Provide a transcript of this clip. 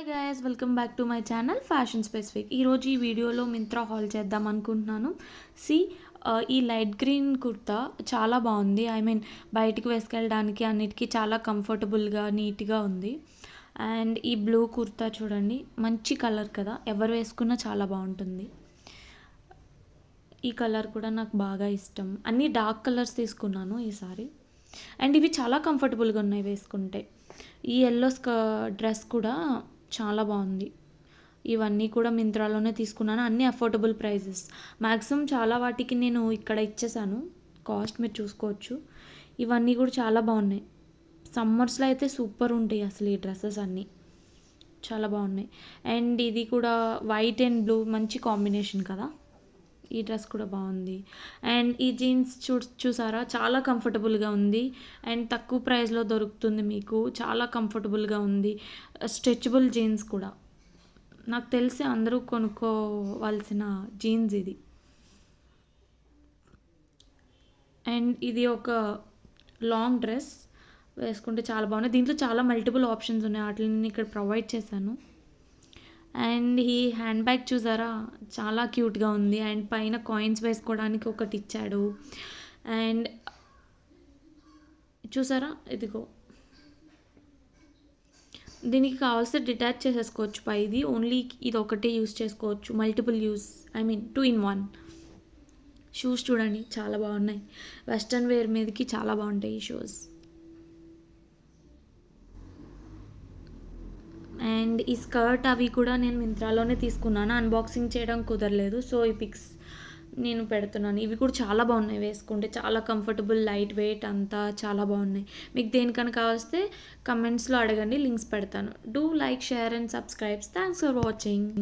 Hi guys, welcome back to my channel fashion specific. ఈరోజు ఈ వీడియోలో మింత్రా హాల్ చేద్దాం అనుకుంటున్నాను. సి ఈ లైట్ గ్రీన్ కుర్తా చాలా బాగుంది. ఐ మీన్ బయటికి వేసుకెళ్ళడానికి అన్నిటికీ చాలా కంఫర్టబుల్గా నీట్గా ఉంది. అండ్ ఈ బ్లూ కుర్తా చూడండి, మంచి కలర్ కదా, ఎవరు వేసుకున్నా చాలా బాగుంటుంది. ఈ కలర్ కూడా నాకు బాగా ఇష్టం. అన్నీ డార్క్ కలర్స్ తీసుకున్నాను ఈసారి. అండ్ ఇవి చాలా కంఫర్టబుల్గా ఉన్నాయి వేసుకుంటే. ఈ ఎల్లో డ్రెస్ కూడా చాలా బాగుంది. ఇవన్నీ కూడా మింత్రాలోనే తీసుకున్నాను. అన్నీ అఫోర్డబుల్ ప్రైజెస్. మ్యాక్సిమం చాలా వాటికి నేను ఇక్కడ ఇచ్చేసాను కాస్ట్, మీరు చూసుకోవచ్చు. ఇవన్నీ కూడా చాలా బాగున్నాయి. సమ్మర్స్లో అయితే సూపర్ ఉంటాయి అసలు ఈ డ్రెస్సెస్ అన్నీ చాలా బాగున్నాయి. అండ్ ఇది కూడా వైట్ అండ్ బ్లూ మంచి కాంబినేషన్ కదా. ఈ డ్రెస్ కూడా బాగుంది. అండ్ ఈ జీన్స్ చూసారా, చాలా కంఫర్టబుల్గా ఉంది. అండ్ తక్కువ ప్రైస్లో దొరుకుతుంది మీకు, చాలా కంఫర్టబుల్గా ఉంది. స్ట్రెచబుల్ జీన్స్ కూడా, నాకు తెలిసి అందరూ కొనుక్కోవాల్సిన జీన్స్ ఇది. అండ్ ఇది ఒక లాంగ్ డ్రెస్, వేసుకుంటే చాలా బాగున్నాయి. దీంట్లో చాలా మల్టిపుల్ ఆప్షన్స్ ఉన్నాయి, వాటిని నేను ఇక్కడ ప్రొవైడ్ చేశాను. అండ్ ఈ హ్యాండ్ బ్యాగ్ చూసారా, చాలా క్యూట్గా ఉంది. అండ్ పైన కాయిన్స్ వేసుకోవడానికి ఒకటి ఇచ్చాడు. అండ్ చూసారా, ఇదిగో దీనికి కావాల్సి డిటాచ్ చేసేసుకోవచ్చు పైది. ఓన్లీ ఇది ఒకటే యూస్ చేసుకోవచ్చు, multiple use, I mean 2 in 1. Shoes చూడండి చాలా బాగున్నాయి. వెస్ట్రన్ వేర్ మీదకి చాలా బాగుంటాయి ఈ షూస్. అండ్ ఈ స్కర్ట్ అవి కూడా నేను మింత్రాలోనే తీసుకున్నాను. అన్బాక్సింగ్ చేయడం కుదరలేదు, సో ఈ పిక్స్ నేను పెడుతున్నాను. ఇవి కూడా చాలా బాగున్నాయి, వేసుకుంటే చాలా కంఫర్టబుల్, లైట్ వెయిట్, అంతా చాలా బాగున్నాయి. మీకు దేనికన్నా కావస్తే కమెంట్స్లో అడగండి, లింక్స్ పెడతాను. Do like, share and subscribes. Thanks for watching.